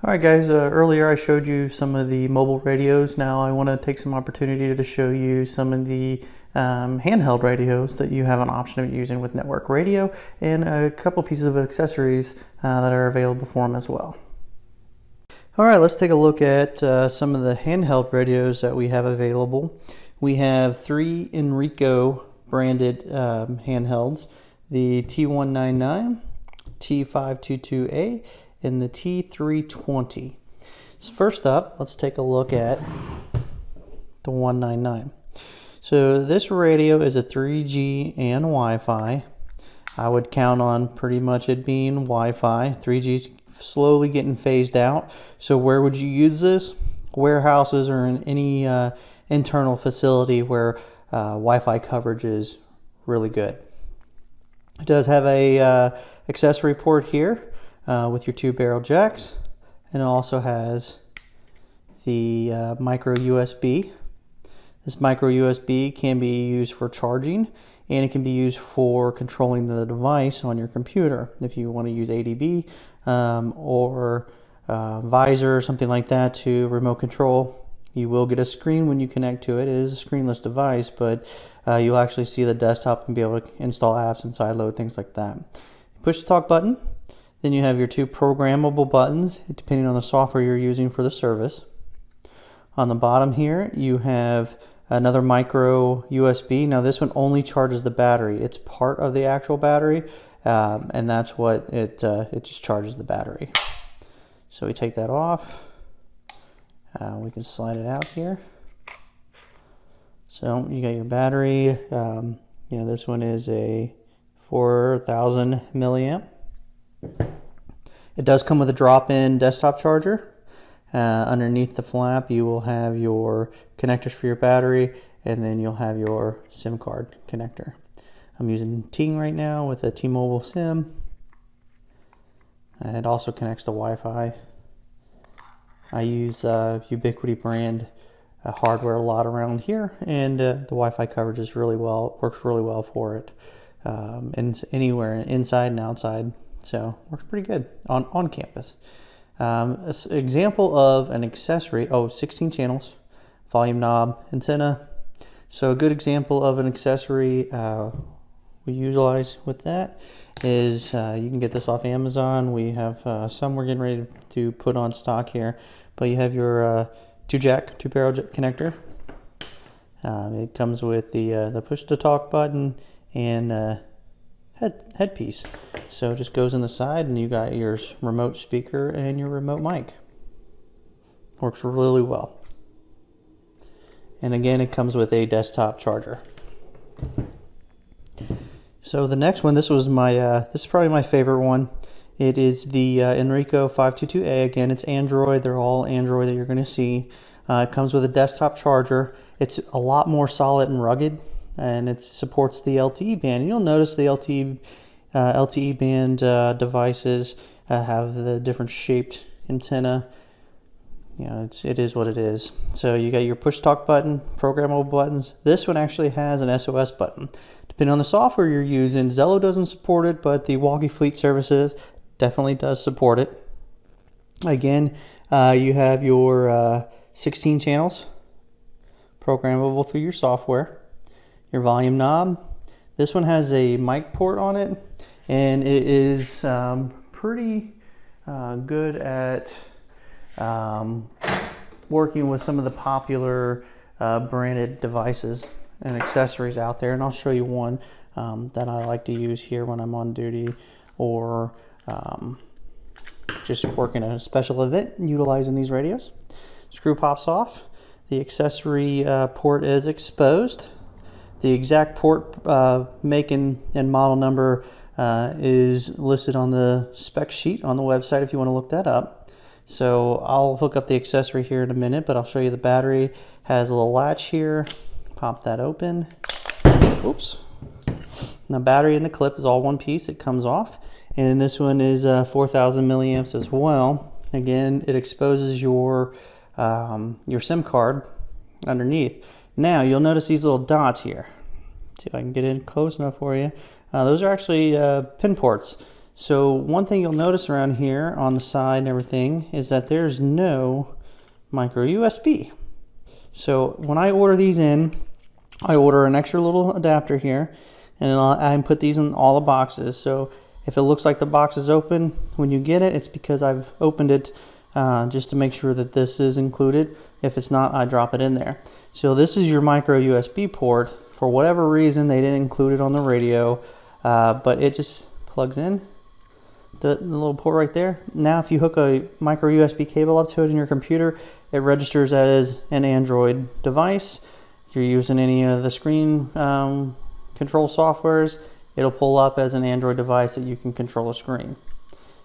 Alright guys, earlier I showed you some of the mobile radios. Now I want to take some opportunity to show you some of the handheld radios that you have an option of using with network radio, and a couple pieces of accessories that are available for them as well. Alright, let's take a look at some of the handheld radios that we have available. We have three Enrico branded handhelds, the T199, T522A, and the T320. So first up, let's take a look at the 199. So this radio is a 3G and Wi-Fi. I would count on pretty much it being Wi-Fi. 3G's slowly getting phased out. So where would you use this? Warehouses or in any internal facility where Wi-Fi coverage is really good. It does have a accessory port here with your two barrel jacks, and it also has the micro USB. This micro USB can be used for charging, and it can be used for controlling the device on your computer. If you want to use ADB or visor or something like that to remote control, you will get a screen when you connect to it. It is a screenless device, but you'll actually see the desktop and be able to install apps and sideload things like that. Push the talk button. Then you have your two programmable buttons, depending on the software you're using for the service. On the bottom here, you have another micro USB. Now this one only charges the battery. It's part of the actual battery, and that's what it just charges the battery. So we take that off. We can slide it out here. So you got your battery. This one is a 4,000 milliamp. It does come with a drop-in desktop charger. Underneath the flap you will have your connectors for your battery, and then you'll have your SIM card connector. I'm using Ting right now with a T-Mobile SIM. It also connects to Wi-Fi. I use Ubiquiti brand hardware a lot around here, and the Wi-Fi coverage is works really well for it, and anywhere inside and outside. So works pretty good on campus. An example of an accessory, 16 channels, volume knob, antenna. So a good example of an accessory we utilize with that is you can get this off Amazon. We have some we're getting ready to put on stock here, but you have your two barrel jack connector. It comes with the push to talk button and headpiece. So it just goes in the side, and you got your remote speaker and your remote mic. Works really well. And again, it comes with a desktop charger. So the next one, this is probably my favorite one. It is the Enrico T522A. Again, it's Android. They're all Android that you're going to see. It comes with a desktop charger. It's a lot more solid and rugged, and it supports the LTE band. And you'll notice the LTE band devices have the different shaped antenna. It is what it is. So you got your push talk button, programmable buttons. This one actually has an SOS button. Depending on the software you're using, Zello doesn't support it, but the Walkie Fleet Services definitely does support it. Again, you have your 16 channels, programmable through your software. Your volume knob. This one has a mic port on it, and it is pretty good at working with some of the popular branded devices and accessories out there. And I'll show you one that I like to use here when I'm on duty, or just working at a special event utilizing these radios. Screw pops off. The accessory port is exposed. The exact port make and model number is listed on the spec sheet on the website if you want to look that up. So I'll hook up the accessory here in a minute, but I'll show you the battery. Has a little latch here. Pop that open. Oops. Now battery and the clip is all one piece. It comes off. And this one is 4,000 milliamps as well. Again, it exposes your SIM card underneath. Now you'll notice these little dots here. See if I can get in close enough for you. Those are actually pin ports. So one thing you'll notice around here on the side and everything is that there's no micro USB. So when I order these in, I order an extra little adapter here, and I put these in all the boxes. So if it looks like the box is open when you get it, it's because I've opened it just to make sure that this is included. If it's not, I drop it in there. So this is your micro USB port. For whatever reason, they didn't include it on the radio, but it just plugs in. The little port right there. Now if you hook a micro USB cable up to it in your computer, it registers as an Android device. If you're using any of the screen control softwares, it'll pull up as an Android device that you can control a screen.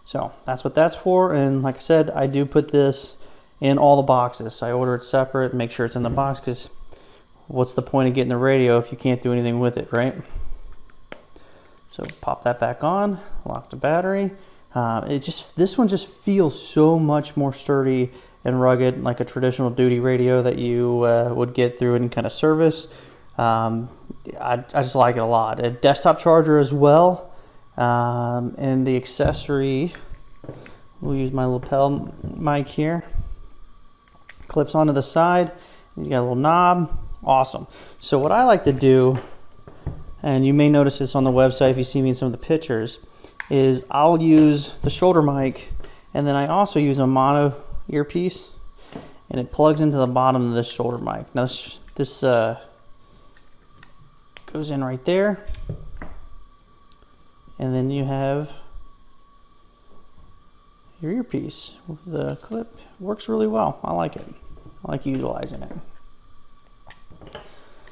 So that's what that's for, and like I said, I do put this in all the boxes. I order it separate, make sure it's in the box, because what's the point of getting the radio if you can't do anything with it, right? So pop that back on, lock the battery. This one just feels so much more sturdy and rugged, like a traditional duty radio that you would get through any kind of service. I just like it a lot. A desktop charger as well, and the accessory, we'll use my lapel mic here, clips onto the side. You got a little knob. Awesome. So what I like to do, and you may notice this on the website if you see me in some of the pictures, is I'll use the shoulder mic, and then I also use a mono earpiece, and it plugs into the bottom of this shoulder mic. Now this goes in right there, and then you have your earpiece with the clip. Works really well. I like it. I like utilizing it.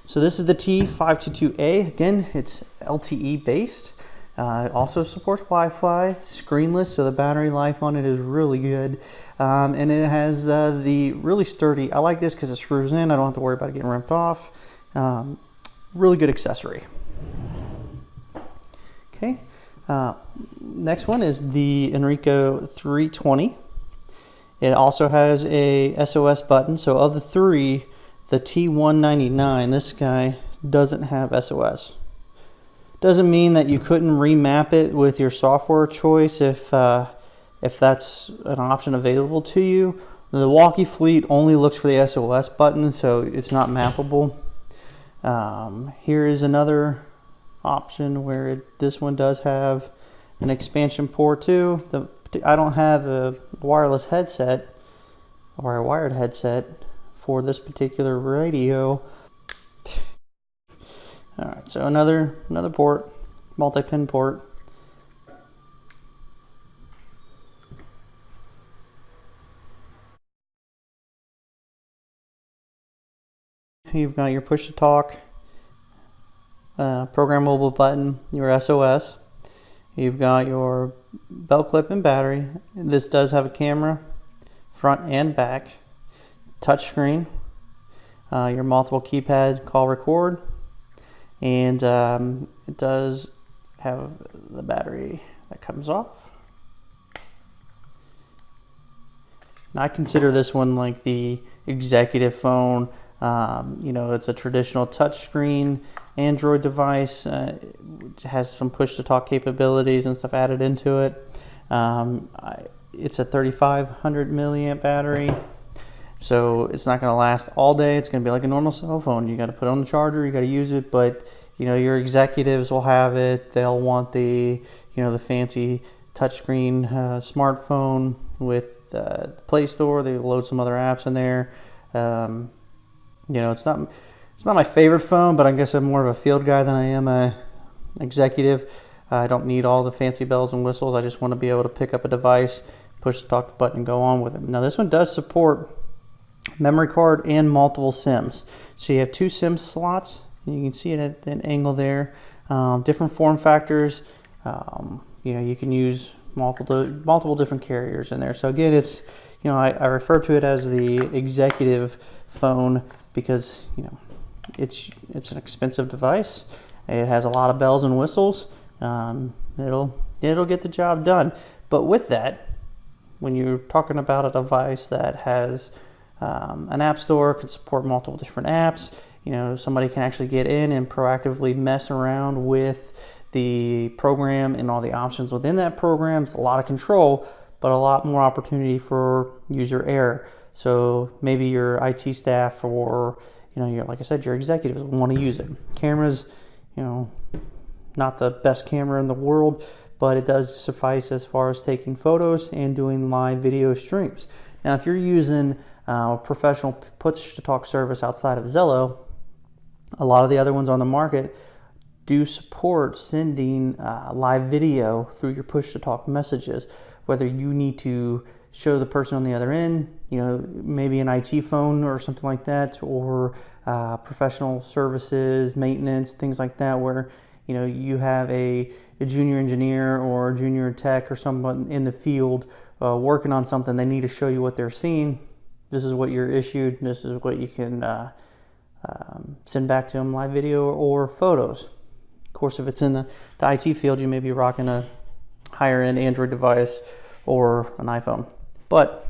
So this is the T522A. Again, it's LTE based. It also supports Wi-Fi, screenless, so the battery life on it is really good. And it has the really sturdy, I like this because it screws in. I don't have to worry about it getting ripped off. Really good accessory. Okay, next one is the Enrico T320. It also has a SOS button. So of the three, the T199, this guy doesn't have SOS. Doesn't mean that you couldn't remap it with your software choice if that's an option available to you. The walkie fleet only looks for the SOS button, so it's not mappable. Here is another option where this one does have an expansion port too. I don't have a wireless headset or a wired headset for this particular radio. All right, so another port, multi-pin port. You've got your push to talk, programmable button, your SOS. You've got your belt clip and battery. This does have a camera, front and back, touch screen, your multiple keypad, call, record, and it does have the battery that comes off. Now, I consider this one like the executive phone. You know, it's a traditional touchscreen Android device. It has some push-to-talk capabilities and stuff added into it. It's a 3,500 milliamp battery, so it's not going to last all day. It's going to be like a normal cell phone. You got to put it on the charger, you got to use it, but you know, your executives will have it. They'll want the, you know, the fancy touchscreen smartphone with the Play Store. They load some other apps in there. You know, it's not my favorite phone, but I guess I'm more of a field guy than I am a executive. I don't need all the fancy bells and whistles. I just want to be able to pick up a device, push the talk button, and go on with it. Now, this one does support memory card and multiple SIMs. So you have 2 SIM slots. You can see it at an angle there. Different form factors. You know, you can use multiple different carriers in there. So again, it's, you know, I refer to it as the executive phone because, you know, it's an expensive device. It has a lot of bells and whistles. It'll get the job done. But with that, when you're talking about a device that has an app store, can support multiple different apps, you know, somebody can actually get in and proactively mess around with the program and all the options within that program. It's a lot of control, but a lot more opportunity for user error. So maybe your IT staff or, like I said, your executives want to use it. Cameras, not the best camera in the world, but it does suffice as far as taking photos and doing live video streams. Now, if you're using a professional push-to-talk service outside of Zello, a lot of the other ones on the market do support sending live video through your push-to-talk messages, whether you need to show the person on the other end, maybe an IT phone or something like that, or professional services, maintenance, things like that, where you have a junior engineer or a junior tech or someone in the field working on something. They need to show you what they're seeing. This is what you're issued. This is what you can send back to them, live video or photos. Of course, if it's in the IT field, you may be rocking a higher end Android device or an iPhone. But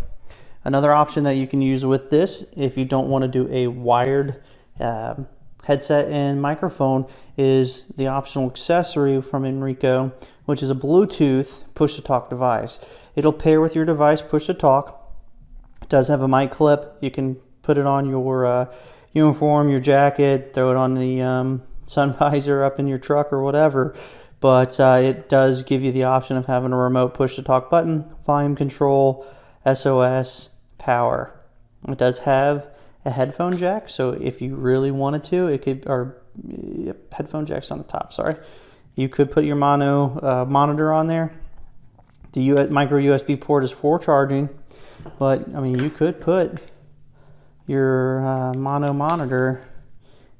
another option that you can use with this, if you don't want to do a wired headset and microphone, is the optional accessory from Enrico, which is a Bluetooth push-to-talk device. It'll pair with your device push-to-talk. It does have a mic clip. You can put it on your uniform, your jacket, throw it on the sun visor up in your truck or whatever. But it does give you the option of having a remote push-to-talk button, volume control, SOS, power. It does have a headphone jack, so if you really wanted to, it could, headphone jack's on the top, sorry. You could put your mono monitor on there. The micro USB port is for charging, but you could put your mono monitor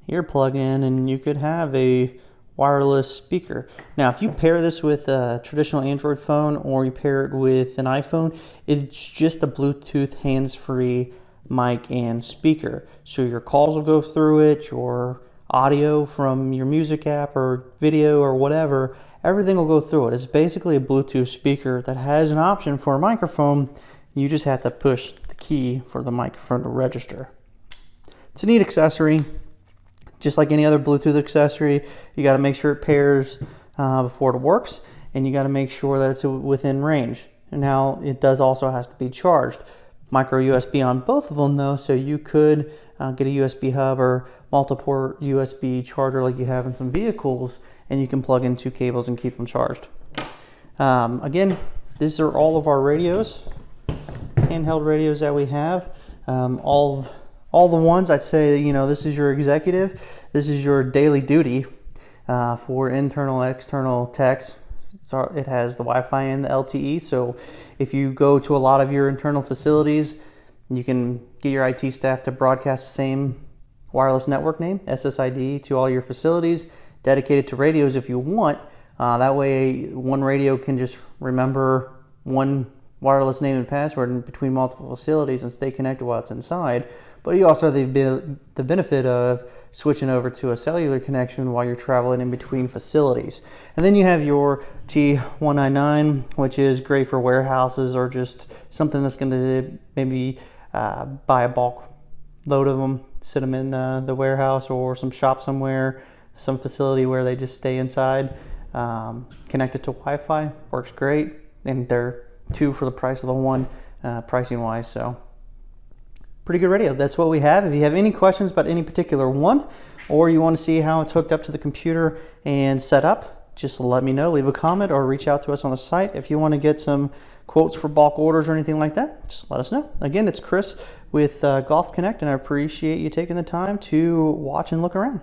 earplug in and you could have a wireless speaker. Now, if you pair this with a traditional Android phone or you pair it with an iPhone, it's just a Bluetooth hands-free mic and speaker. So your calls will go through it, your audio from your music app or video or whatever, everything will go through it. It's basically a Bluetooth speaker that has an option for a microphone. You just have to push the key for the microphone to register. It's a neat accessory. Just like any other Bluetooth accessory, you got to make sure it pairs before it works, and you got to make sure that it's within range. And now it does also has to be charged. Micro USB on both of them though, so you could get a USB hub or multi-port USB charger like you have in some vehicles, and you can plug in two cables and keep them charged. Again, these are all of our radios, handheld radios that we have. All the ones I'd say, this is your executive, this is your daily duty for internal, external techs. So it has the Wi-Fi and the LTE, so if you go to a lot of your internal facilities, you can get your IT staff to broadcast the same wireless network name, SSID, to all your facilities, dedicated to radios if you want. That way one radio can just remember one wireless name and password in between multiple facilities and stay connected while it's inside. But you also have the benefit of switching over to a cellular connection while you're traveling in between facilities. And then you have your T199, which is great for warehouses or just something that's going to maybe buy a bulk load of them, sit them in the warehouse or some shop somewhere, some facility where they just stay inside, connected to Wi-Fi. Works great, and they're two for the price of the one, pricing wise. So pretty good radio. That's what we have. If you have any questions about any particular one, or you want to see how it's hooked up to the computer and set up, just let me know. Leave a comment or reach out to us on the site. If you want to get some quotes for bulk orders or anything like that, just let us know. Again, it's Chris with Golf Connect, and I appreciate you taking the time to watch and look around.